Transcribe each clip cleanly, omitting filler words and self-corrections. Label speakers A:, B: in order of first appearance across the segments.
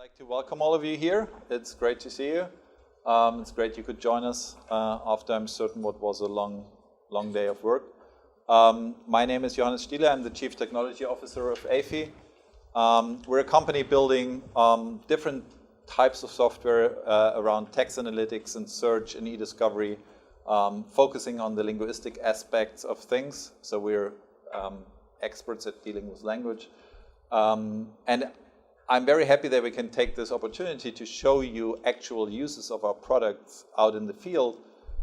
A: like to welcome all of you here. It's great to see you. It's great you could join us after I'm certain what was a long day of work. My name is Johannes Stiele. I'm the Chief Technology Officer of ayfie. We're a company building different types of software around text analytics and search and e-discovery, focusing on the linguistic aspects of things. So we're experts at dealing with language. And I'm very happy that we can take this opportunity to show you actual uses of our products out in the field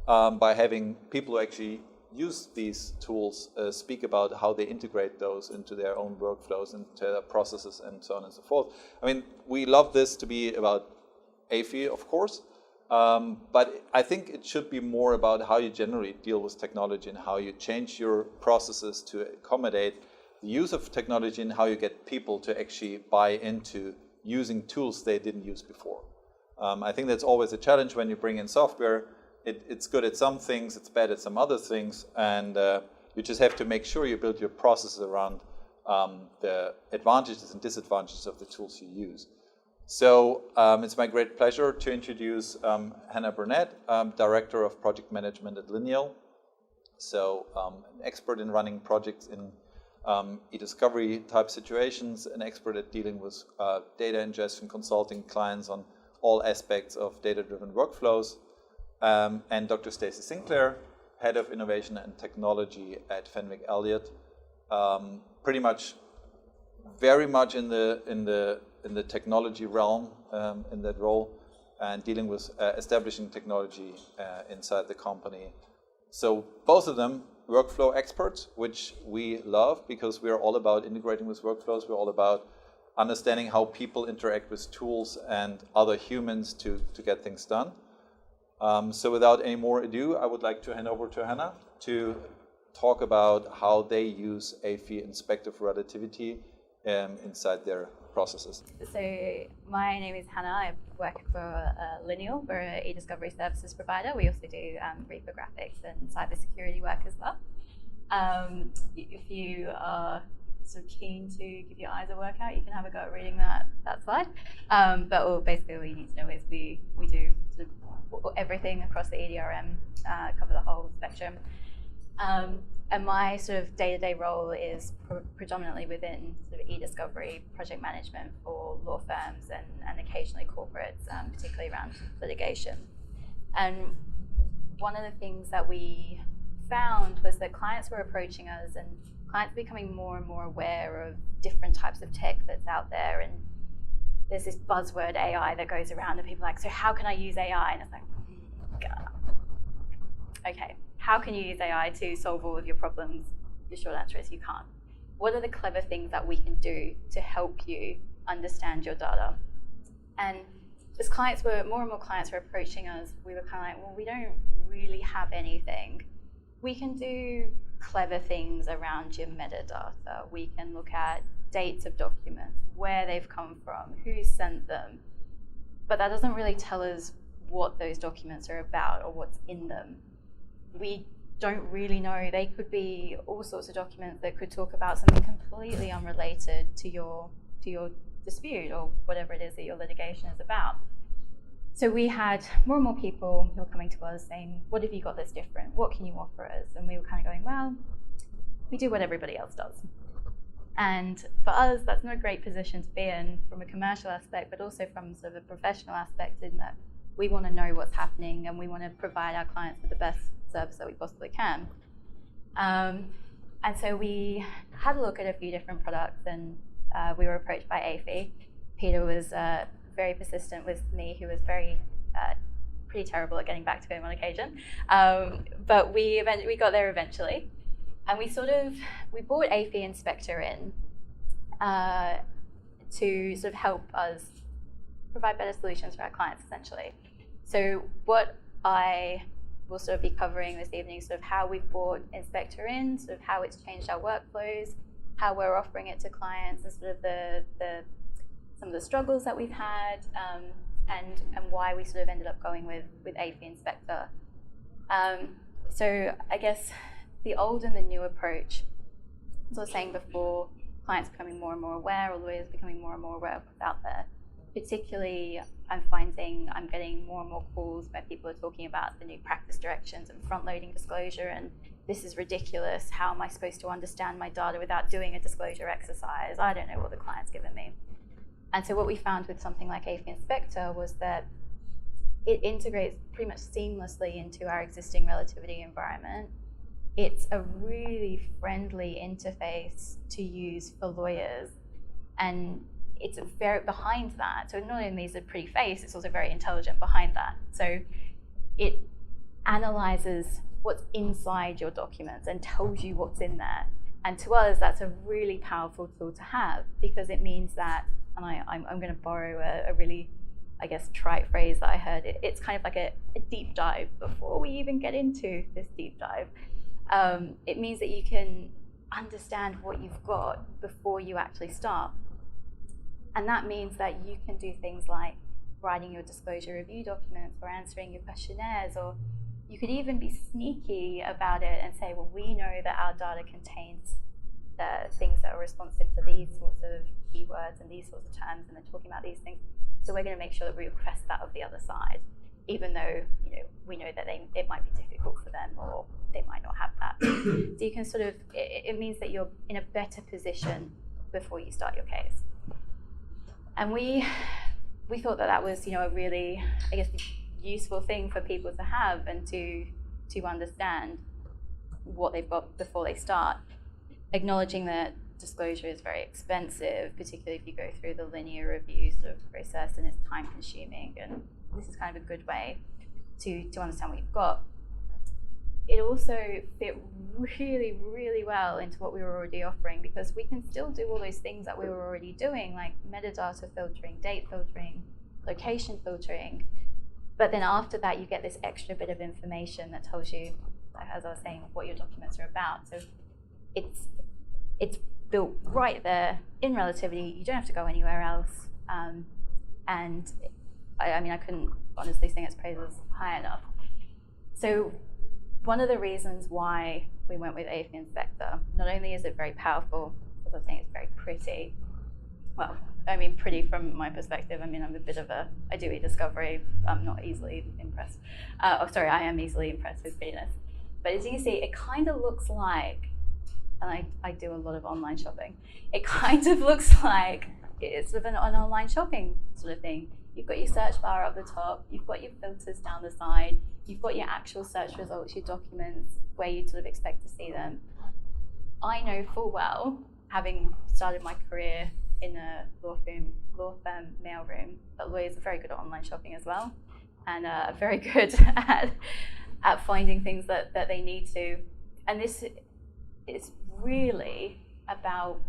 A: by having people who actually use these tools speak about how they integrate those into their own workflows, into their processes, and so on and so forth. I mean, we love this to be about ayfie, of course, but I think it should be more about how you generally deal with technology and how you change your processes to accommodate the use of technology and how you get people to actually buy into using tools they didn't use before. I think that's always a challenge when you bring in software. It's good at some things, it's bad at some other things, and you just have to make sure you build your processes around the advantages and disadvantages of the tools you use. So it's my great pleasure to introduce Hannah Burnett, Director of Project Management at Lineal. So an expert in running projects in e-discovery type situations, an expert at dealing with data ingestion, consulting clients on all aspects of data-driven workflows, and Dr. Stacy Sinclair, Head of Innovation and Technology at Fenwick Elliott, pretty much, very much in the technology realm in that role, and dealing with establishing technology inside the company. So both of them workflow experts, which we love because we're all about integrating with workflows. We're all about understanding how people interact with tools and other humans to get things done. So without any more ado, I would like to hand over to Hannah to talk about how they use ayfie inspective relativity inside their processes.
B: So my name is Hannah. I work for Lineal. We're an e-discovery services provider. We also do reprographics and cybersecurity work as well. If you are sort of keen to give your eyes a workout, you can have a go at reading that slide. But basically all you need to know is we do sort of everything across the EDRM, cover the whole spectrum. And my sort of day-to-day role is predominantly within sort of e-discovery project management for law firms and occasionally corporates, particularly around litigation. And one of the things that we found was that clients were approaching us and clients becoming more and more aware of different types of tech that's out there. And there's this buzzword AI that goes around and people are like, so how can I use AI? And it's like, God. Okay. How can you use AI to solve all of your problems? The short answer is you can't. What are the clever things that we can do to help you understand your data? And as more and more clients were approaching us, we were kind of like, well, we don't really have anything. We can do clever things around your metadata. We can look at dates of documents, where they've come from, who sent them. But that doesn't really tell us what those documents are about or what's in them. We don't really know. They could be all sorts of documents that could talk about something completely unrelated to your dispute or whatever it is that your litigation is about. So we had more and more people who were coming to us saying, what have you got that's different? What can you offer us? And we were kind of going, well, we do what everybody else does. And for us, that's not a great position to be in from a commercial aspect, but also from sort of a professional aspect in that we want to know what's happening and we want to provide our clients with the best service that we possibly can. And so we had a look at a few different products and we were approached by ayfie. Peter was very persistent with me, who was pretty terrible at getting back to him on occasion. But we got there eventually. And we brought ayfie Inspector in to sort of help us provide better solutions for our clients, essentially. So what I will sort of be covering this evening, sort of how we've brought Inspector in, sort of how it's changed our workflows, how we're offering it to clients, and sort of some of the struggles that we've had, and why we sort of ended up going with ayfie Inspector. So I guess the old and the new approach, as I was saying before, clients becoming more and more aware, or lawyers becoming more and more aware of what's out there. particularly I'm finding I'm getting more and more calls where people are talking about the new practice directions and front-loading disclosure, and this is ridiculous. How am I supposed to understand my data without doing a disclosure exercise? I don't know what the client's given me. And so what we found with something like ayfie Inspector was that it integrates pretty much seamlessly into our existing relativity environment. It's a really friendly interface to use for lawyers, and it's very behind that. So not only is it a pretty face, it's also very intelligent behind that. So it analyzes what's inside your documents and tells you what's in there. And to us, that's a really powerful tool to have, because it means that, and I'm going to borrow a really, I guess, trite phrase that I heard, it's kind of like a deep dive before we even get into this deep dive. It means that you can understand what you've got before you actually start. And that means that you can do things like writing your disclosure review documents or answering your questionnaires, or you could even be sneaky about it and say, well, we know that our data contains the things that are responsive to these sorts of keywords and these sorts of terms, and they're talking about these things. So we're going to make sure that we request that of the other side, even though we know that it might be difficult for them, or they might not have that. So you can sort of, it means that you're in a better position before you start your case. And we thought that was, a really, I guess, useful thing for people to have and to understand what they've got before they start. Acknowledging that disclosure is very expensive, particularly if you go through the linear review sort of process, and it's time consuming, and this is kind of a good way to understand what you've got. It also fit really, really well into what we were already offering, because we can still do all those things that we were already doing, like metadata filtering, date filtering, location filtering. But then after that, you get this extra bit of information that tells you, as I was saying, what your documents are about. So it's built right there in relativity. You don't have to go anywhere else. And I couldn't honestly sing its praises high enough. So one of the reasons why we went with ayfie Inspector, not only is it very powerful, as I was saying, it's very pretty. Well, pretty from my perspective. I'm a bit of I do e-discovery. I'm not easily impressed. I am easily impressed with prettiness. But as you can see, it kind of looks like, and I do a lot of online shopping, it kind of looks like it's sort of an online shopping sort of thing. You've got your search bar up the top, you've got your filters down the side, you've got your actual search results, your documents, where you'd sort of expect to see them. I know full well, having started my career in a law firm mailroom, that lawyers are very good at online shopping as well, and very good at finding things that they need to. And this is really about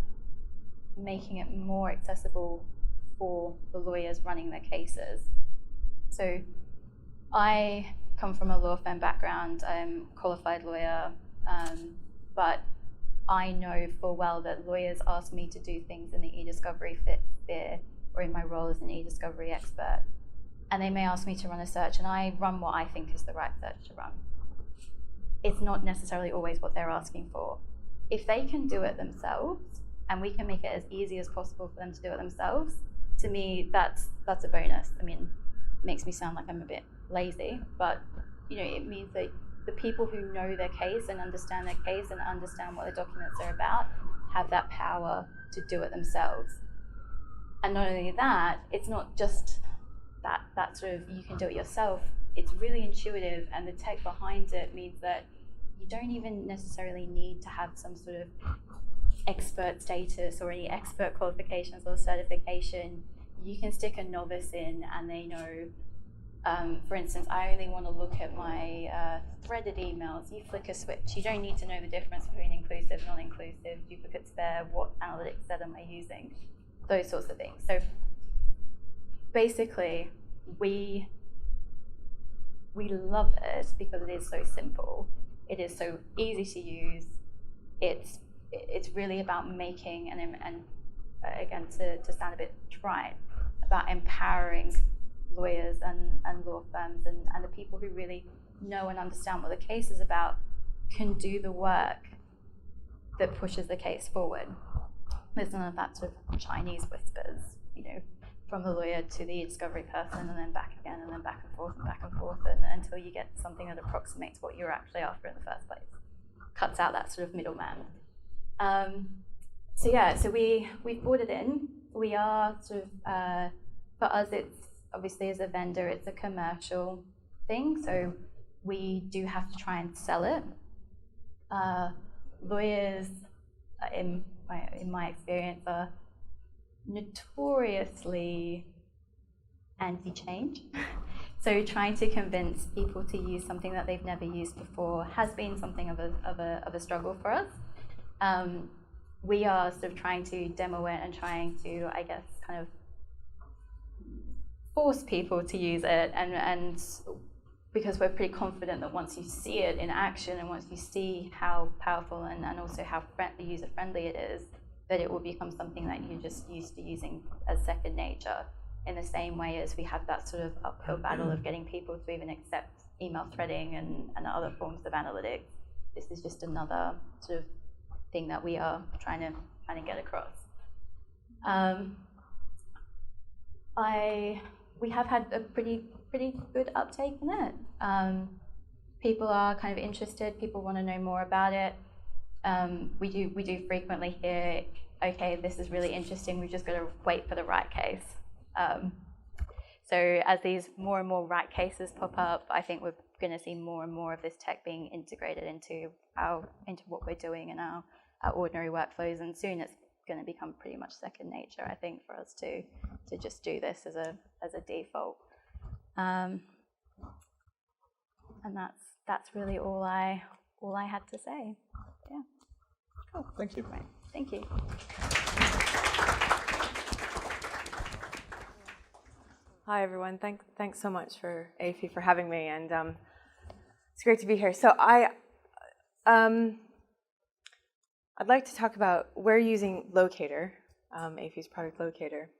B: making it more accessible for the lawyers running their cases. So I come from a law firm background. I'm a qualified lawyer, but I know full well that lawyers ask me to do things in the e-discovery sphere, or in my role as an e-discovery expert. And they may ask me to run a search, and I run what I think is the right search to run. It's not necessarily always what they're asking for. If they can do it themselves, and we can make it as easy as possible for them to do it themselves, to me, that's a bonus. It makes me sound like I'm a bit lazy, but it means that the people who know their case and understand their case and understand what the documents are about have that power to do it themselves. And not only that, it's not just that sort of you can do it yourself. It's really intuitive, and the tech behind it means that you don't even necessarily need to have some sort of expert status or any expert qualifications or certification. You can stick a novice in, and they know. For instance, I only want to look at my threaded emails. You flick a switch. You don't need to know the difference between inclusive, non-inclusive, duplicates there, what analytics set am I using, those sorts of things. So basically, we love it because it is so simple. It is so easy to use. It's really about making, and again, to sound a bit trite, about empowering lawyers and law firms and the people who really know and understand what the case is about can do the work that pushes the case forward. There's none of that sort of Chinese whispers, from the lawyer to the discovery person, and then back again, and then back and forth, and until you get something that approximates what you're actually after in the first place. Cuts out that sort of middleman. So we've brought it in. We are sort of, for us, it's obviously as a vendor, it's a commercial thing, so we do have to try and sell it. Lawyers, in my experience, are notoriously anti-change. So trying to convince people to use something that they've never used before has been something of a struggle for us. We are sort of trying to demo it and trying to, I guess, kind of force people to use it, and because we're pretty confident that once you see it in action and once you see how powerful and also how user-friendly it is, that it will become something that you're just used to using as second nature, in the same way as we have that sort of uphill battle of getting people to even accept email threading and other forms of analytics. This is just another sort of thing that we are trying to get across. We have had a pretty good uptake in it. People are kind of interested. People want to know more about it. We do frequently hear, okay, this is really interesting. We've just got to wait for the right case. So as these more and more right cases pop up, I think we're going to see more and more of this tech being integrated into what we're doing in our ordinary workflows, and soon it's going to become pretty much second nature, I think, for us to just do this as a default. And that's really all I had to say. Yeah.
A: Cool. Thank you.
B: Right. Thank you.
C: Hi everyone. Thanks so much for ayfie for having me, and it's great to be here. So I'd like to talk about, we're using Locator, ayfie's product Locator,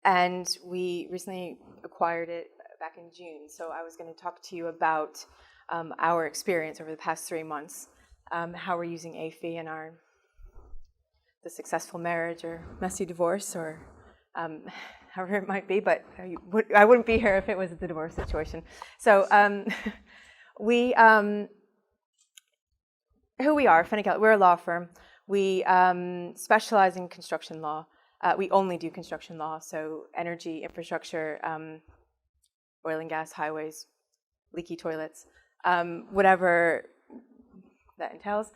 C: and we recently acquired it back in June. So I was going to talk to you about our experience over the past 3 months, how we're using ayfie in the successful marriage or messy divorce, or however it might be, but I wouldn't be here if it was the divorce situation. So who we are, Fenwick Elliott, we're a law firm. We specialize in construction law. We only do construction law, so energy, infrastructure, oil and gas, highways, leaky toilets, whatever that entails.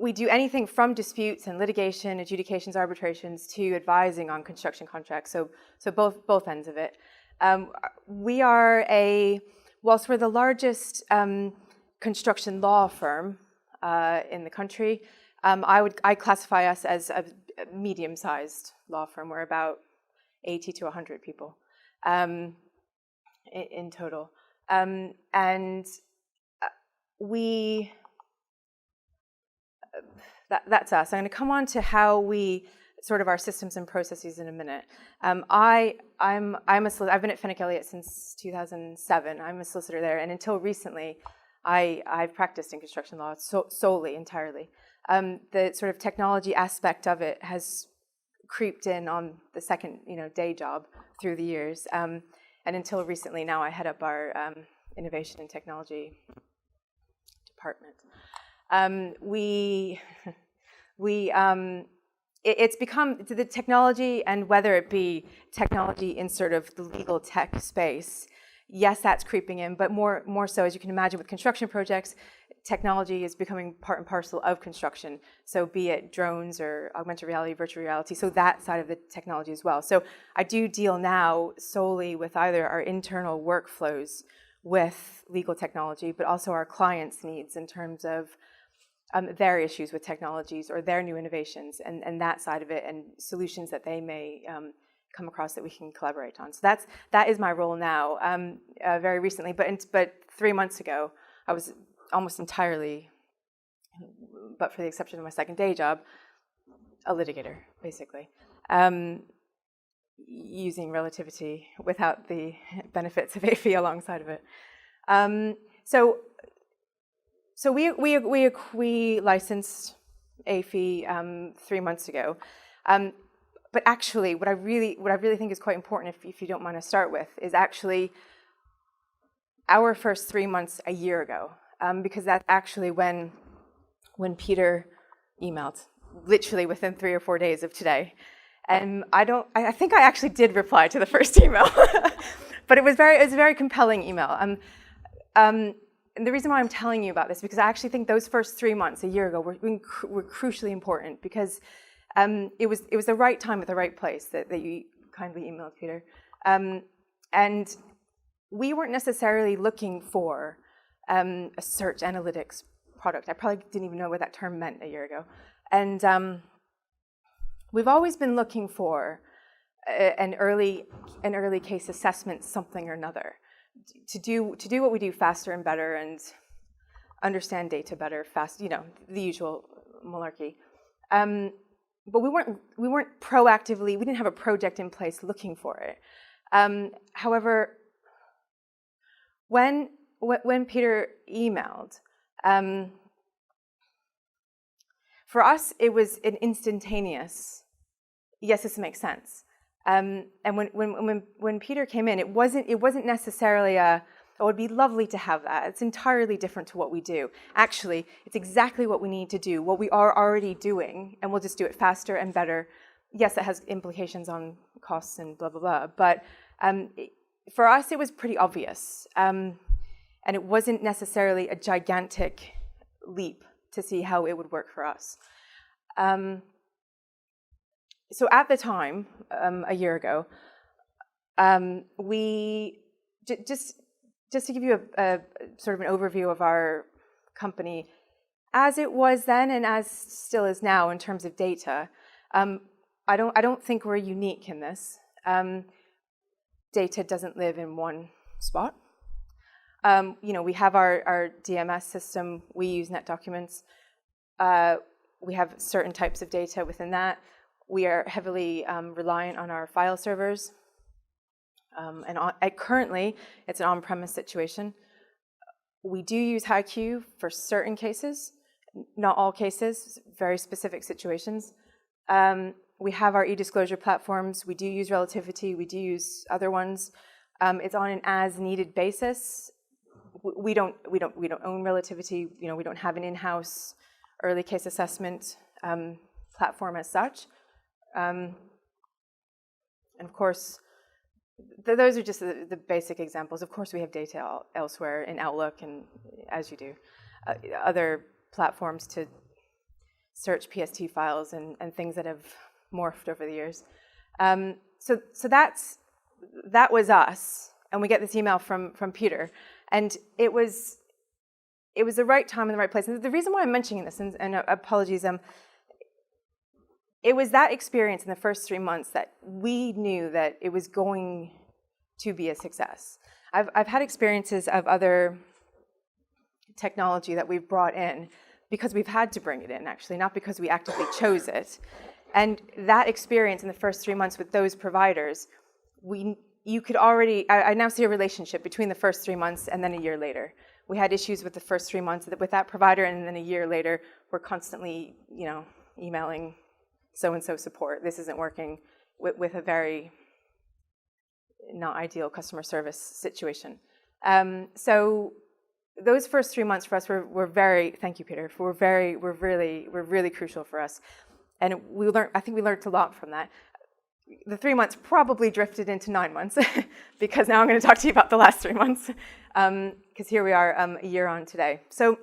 C: We do anything from disputes and litigation, adjudications, arbitrations, to advising on construction contracts, so both ends of it. We are whilst we're the largest construction law firm in the country, I classify us as a medium-sized law firm. We're about 80 to 100 people in total, and that's us. I'm going to come on to how we sort of our systems and processes in a minute. I've been at Fenwick Elliott since 2007. I'm a solicitor there, and until recently, I've practiced in construction law solely, entirely. The sort of technology aspect of it has creeped in on the second, day job through the years, and until recently, now I head up our innovation and technology department. It's become the technology, and whether it be technology in sort of the legal tech space, yes, that's creeping in, but more so, as you can imagine, with construction projects, technology is becoming part and parcel of construction. So be it drones or augmented reality, virtual reality, so that side of the technology as well. So I do deal now solely with either our internal workflows with legal technology, but also our clients' needs in terms of their issues with technologies or their new innovations, and that side of it, and solutions that they may come across that we can collaborate on. So that is my role now. Very recently, but 3 months ago, I was almost entirely, but for the exception of my second day job, a litigator, basically, using relativity without the benefits of ayfie alongside of it. So we licensed ayfie 3 months ago. But actually, what I really think is quite important, if you don't mind to start with, is actually our first 3 months a year ago, because that's actually when Peter emailed, literally within 3 or 4 days of today. And I think I actually did reply to the first email, but it was a very compelling email. And the reason why I'm telling you about this, because I actually think those first 3 months a year ago were crucially important, because it was the right time at the right place that you kindly emailed, Peter. And we weren't necessarily looking for a search analytics product. I probably didn't even know what that term meant a year ago. And we've always been looking for an early case assessment, something or another, to do what we do faster and better and understand data better, the usual malarkey. But we weren't proactively. We didn't have a project in place looking for it. However, when Peter emailed, for us it was an instantaneous. Yes, this makes sense. And when Peter came in, it wasn't necessarily a, oh, it'd be lovely to have that. It's entirely different to what we do. Actually, it's exactly what we need to do, what we are already doing, and we'll just do it faster and better. Yes, it has implications on costs and blah, blah, blah. But for us, it was pretty obvious. And it wasn't necessarily a gigantic leap to see how it would work for us. So at the time, a year ago, we just to give you a sort of an overview of our company, as it was then and as still is now in terms of data, I don't think we're unique in this. Data doesn't live in one spot. We have our DMS system. We use NetDocuments. We have certain types of data within that. We are heavily reliant on our file servers. Currently, it's an on-premise situation. We do use HiQ for certain cases, not all cases, very specific situations. We have our e-disclosure platforms. We do use Relativity. We do use other ones. It's on an as-needed basis. We don't own Relativity. We don't have an in-house early case assessment platform as such. And of course, those are just the basic examples. Of course, we have data elsewhere in Outlook, and as you do, other platforms to search PST files and things that have morphed over the years. So that was us, and we get this email from Peter, and it was the right time and the right place. And the reason why I'm mentioning this, and apologies, it was that experience in the first 3 months that we knew that it was going to be a success. I've had experiences of other technology that we've brought in because we've had to bring it in, actually, not because we actively chose it. And that experience in the first 3 months with those providers, you could already, I now see a relationship between the first 3 months and then a year later. We had issues with the first 3 months with that provider, and then a year later, we're constantly, emailing so-and-so support. This isn't working, with a very not ideal customer service situation. So those first 3 months for us were very, thank you, Peter, were really crucial for us. And I think we learned a lot from that. The 3 months probably drifted into 9 months because now I'm going to talk to you about the last 3 months, because here we are a year on today. So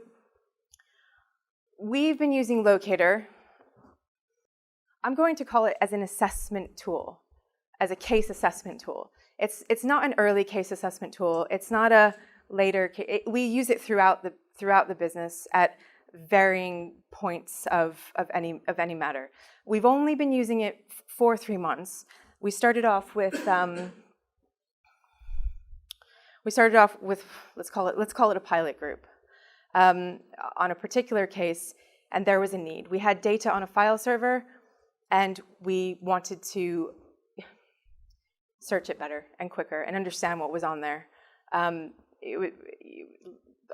C: we've been using Locator. I'm going to call it as an assessment tool, as a case assessment tool. It's not an early case assessment tool. It's not a later. We use it throughout the business at varying points of any matter. We've only been using it for 3 months. We started off with let's call it a pilot group on a particular case, and there was a need. We had data on a file server, and we wanted to search it better and quicker and understand what was on there.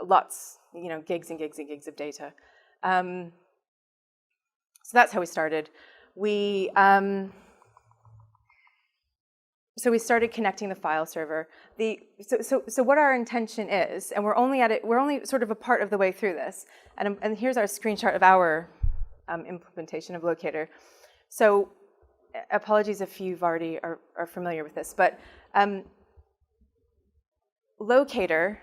C: Lots, gigs and gigs and gigs of data. So that's how we started. So we started connecting the file server. So what our intention is, and we're only sort of a part of the way through this, and here's our screenshot of our implementation of Locator. So apologies if you've already are familiar with this, but Locator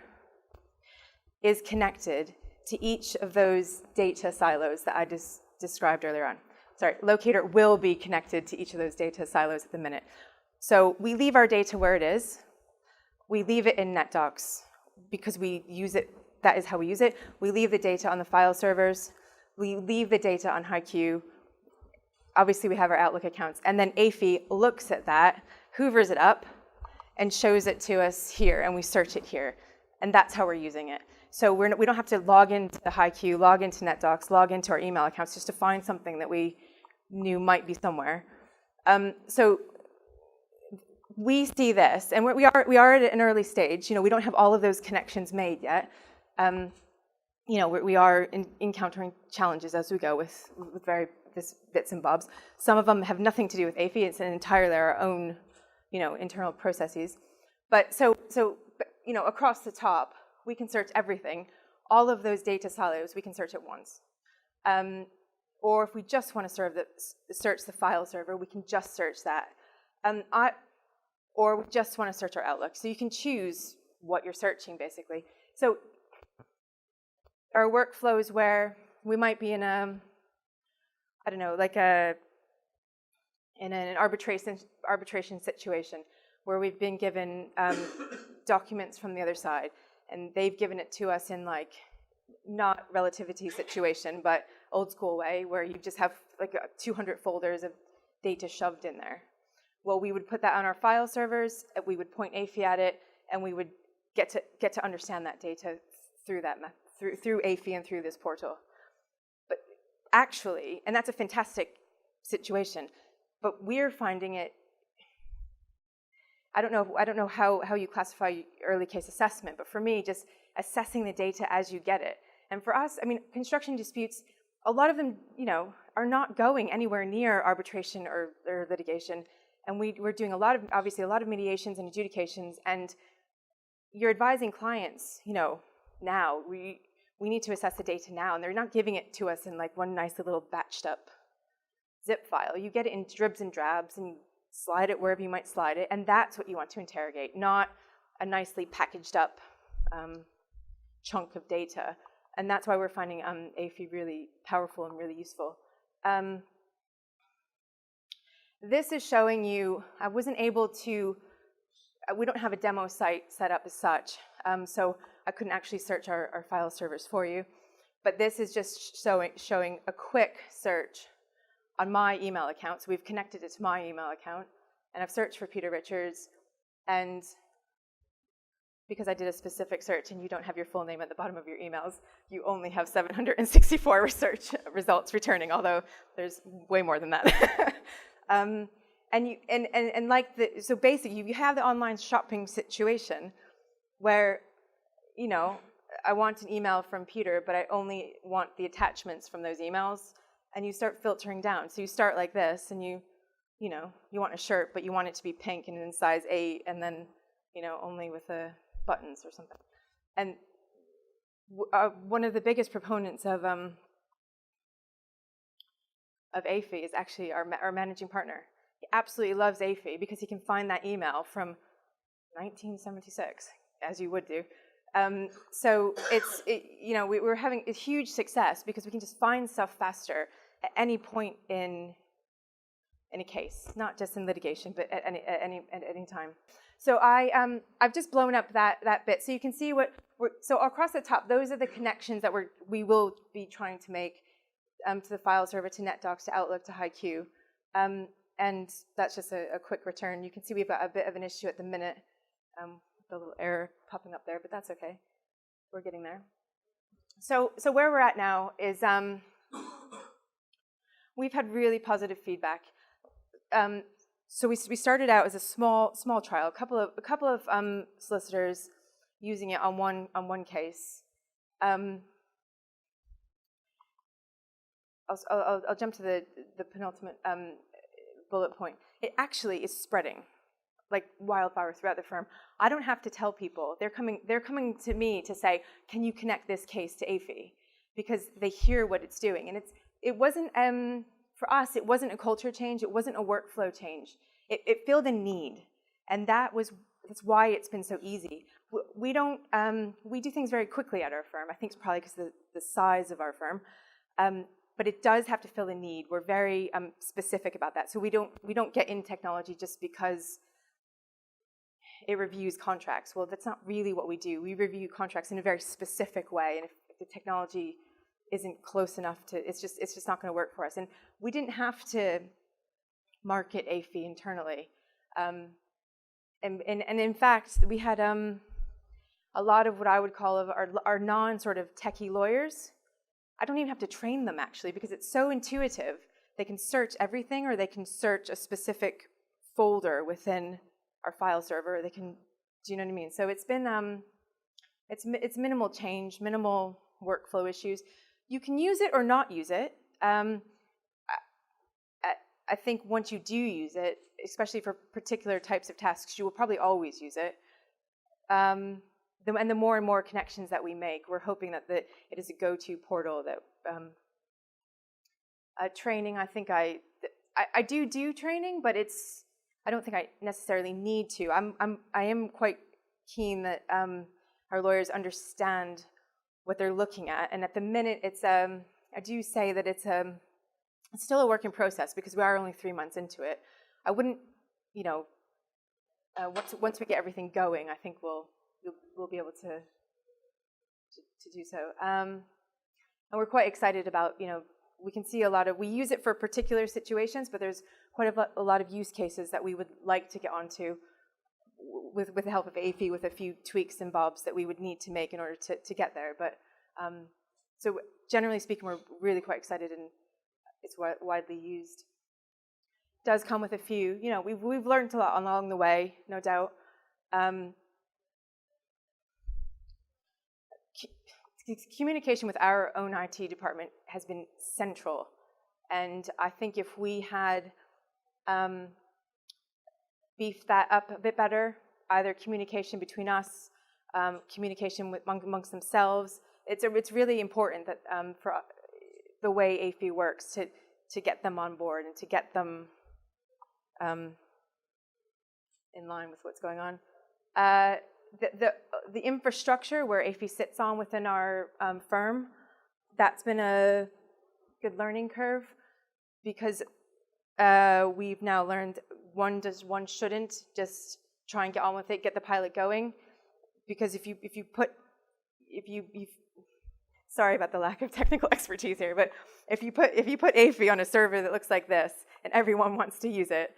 C: is connected to each of those data silos that I just described earlier on. Sorry, Locator will be connected to each of those data silos at the minute. So we leave our data where it is. We leave it in NetDocs because we use it, that is how we use it. We leave the data on the file servers. We leave the data on HiQ. Obviously, we have our Outlook accounts. And then ayfie looks at that, hoovers it up, and shows it to us here, and we search it here. And that's how we're using it. So we don't have to log into the HiQ, log into NetDocs, log into our email accounts just to find something that we knew might be somewhere. So we see this, and we are at an early stage. We don't have all of those connections made yet. We are encountering challenges as we go with various bits and bobs. Some of them have nothing to do with ayfie. It's entirely our own, internal processes. But so across the top, we can search everything. All of those data silos, we can search at once. Or if we just want to search the file server, we can just search that. Or we just want to search our Outlook. So you can choose what you're searching, basically. So our workflows where we might be in in an arbitration situation where we've been given documents from the other side, and they've given it to us in not relativity situation, but old school way, where you just have 200 folders of data shoved in there. Well, we would put that on our file servers, we would point ayfie at it, and we would get to understand that data through through ayfie and through this portal. But actually, and that's a fantastic situation, but we're finding it. I don't know how you classify early case assessment, but for me, just assessing the data as you get it. And for us, construction disputes, a lot of them, are not going anywhere near arbitration or litigation. And we're doing obviously a lot of mediations and adjudications, and you're advising clients, now we need to assess the data now, and they're not giving it to us in one nice little batched up zip file. You get it in dribs and drabs, and you slide it wherever you might slide it, and that's what you want to interrogate, not a nicely packaged up chunk of data. And that's why we're finding ayfie really powerful and really useful. This is showing you, I wasn't able to, we don't have a demo site set up as such, so I couldn't actually search our file servers for you. But this is just showing a quick search on my email account. So we've connected it to my email account, and I've searched for Peter Richards, and because I did a specific search and you don't have your full name at the bottom of your emails, you only have 764 research results returning, although there's way more than that. So basically you have the online shopping situation where, I want an email from Peter, but I only want the attachments from those emails, and you start filtering down. So you start like this, and you want a shirt, but you want it to be pink and in size 8, and then, only with the buttons or something. And one of the biggest proponents of ayfie is actually our managing partner. He absolutely loves ayfie because he can find that email from 1976, as you would do. So we're having a huge success because we can just find stuff faster at any point in a case, not just in litigation, but at any time. So I've just blown up that bit, so you can see so across the top, those are the connections that we will be trying to make to the file server, to NetDocs, to Outlook, to HiQ. And that's just a quick return. You can see we've got a bit of an issue at the minute, the little error popping up there, but that's okay. We're getting there. So where we're at now is we've had really positive feedback. So we started out as a small trial, a couple of solicitors using it on one case. I'll jump to the penultimate bullet point. It actually is spreading like wildfire throughout the firm. I don't have to tell people. They're coming to me to say, can you connect this case to ayfie? Because they hear what it's doing. And it wasn't, for us, it wasn't a culture change. It wasn't a workflow change. It filled a need. And that's why it's been so easy. We do things very quickly at our firm. I think it's probably because of the size of our firm. But it does have to fill a need. We're very specific about that. So we don't get in technology just because it reviews contracts. Well, that's not really what we do. We review contracts in a very specific way. And if the technology isn't close enough to, it's just not going to work for us. And we didn't have to market ayfie internally. And in fact, we had a lot of what I would call of our non-sort of techie lawyers. I don't even have to train them, actually, because it's so intuitive. They can search everything, or they can search a specific folder within our file server. They can, do you know what I mean? So it's been, it's minimal change, minimal workflow issues. You can use it or not use it. I think once you do use it, especially for particular types of tasks, you will probably always use it. And the more and more connections that we make, we're hoping that it is a go-to portal. That training, I think I do training, but I don't think I necessarily need to. I am quite keen that our lawyers understand what they're looking at, and at the minute, I do say that it's still a work in process because we are only 3 months into it. I wouldn't, once we get everything going, I think we'll be able to do so. And we're quite excited about, we can see we use it for particular situations, but there's quite a lot of use cases that we would like to get onto with the help of ayfie, with a few tweaks and bobs that we would need to make in order to get there. But so generally speaking, we're really quite excited, and it's widely used. It does come with a few, we've learned a lot along the way, no doubt. Communication with our own IT department has been central, and I think if we had beefed that up a bit better, either communication between us, communication amongst themselves, it's really important that for the way ayfie works to get them on board and to get them in line with what's going on. The infrastructure where ayfie sits on within our firm, that's been a good learning curve, because we've now learned one shouldn't just try and get on with it, get the pilot going, because if you sorry about the lack of technical expertise here, but if you put ayfie on a server that looks like this and everyone wants to use it,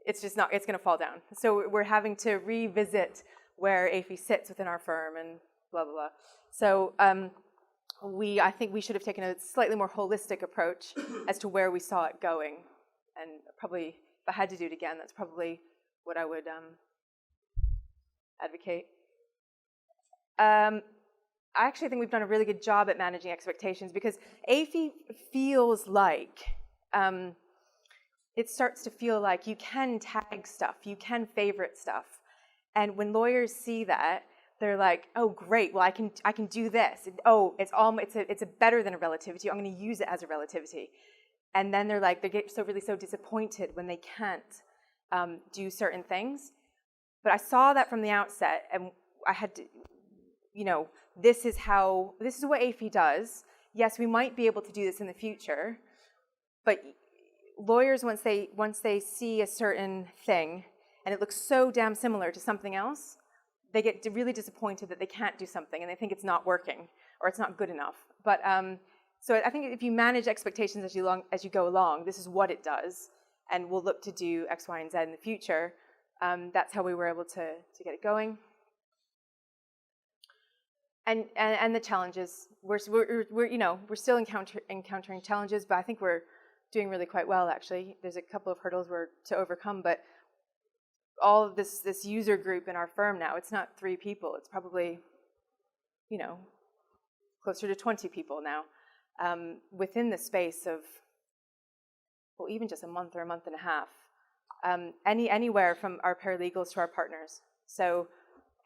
C: it's going to fall down. So we're having to revisit where ayfie sits within our firm and blah, blah, blah. So I think we should have taken a slightly more holistic approach as to where we saw it going. And probably, if I had to do it again, that's probably what I would advocate. I actually think we've done a really good job at managing expectations, because ayfie feels like, it starts to feel like you can tag stuff, you can favorite stuff. And when lawyers see that, they're like, "Oh, great! Well, I can do this. It's a better than a relativity. I'm going to use it as a relativity." And then they get so disappointed when they can't do certain things. But I saw that from the outset, and I had to, this is what ayfie does. Yes, we might be able to do this in the future, but lawyers, once they see a certain thing and it looks so damn similar to something else, they get really disappointed that they can't do something, and they think it's not working or it's not good enough. But so I think if you manage expectations as you go along, this is what it does, and we'll look to do X, Y, and Z in the future. That's how we were able to get it going. And the challenges, we're still encountering challenges, but I think we're doing really quite well, actually. There's a couple of hurdles we're to overcome, but all of this user group in our firm now, it's not 3 people, it's probably, closer to 20 people now. within the space of, well, even just a month or a month and a half. Anywhere from our paralegals to our partners. So,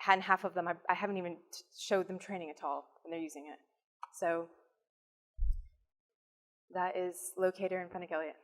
C: and half of them, I haven't even showed them training at all, and they're using it. So, that is Locator and Fenwick Elliott.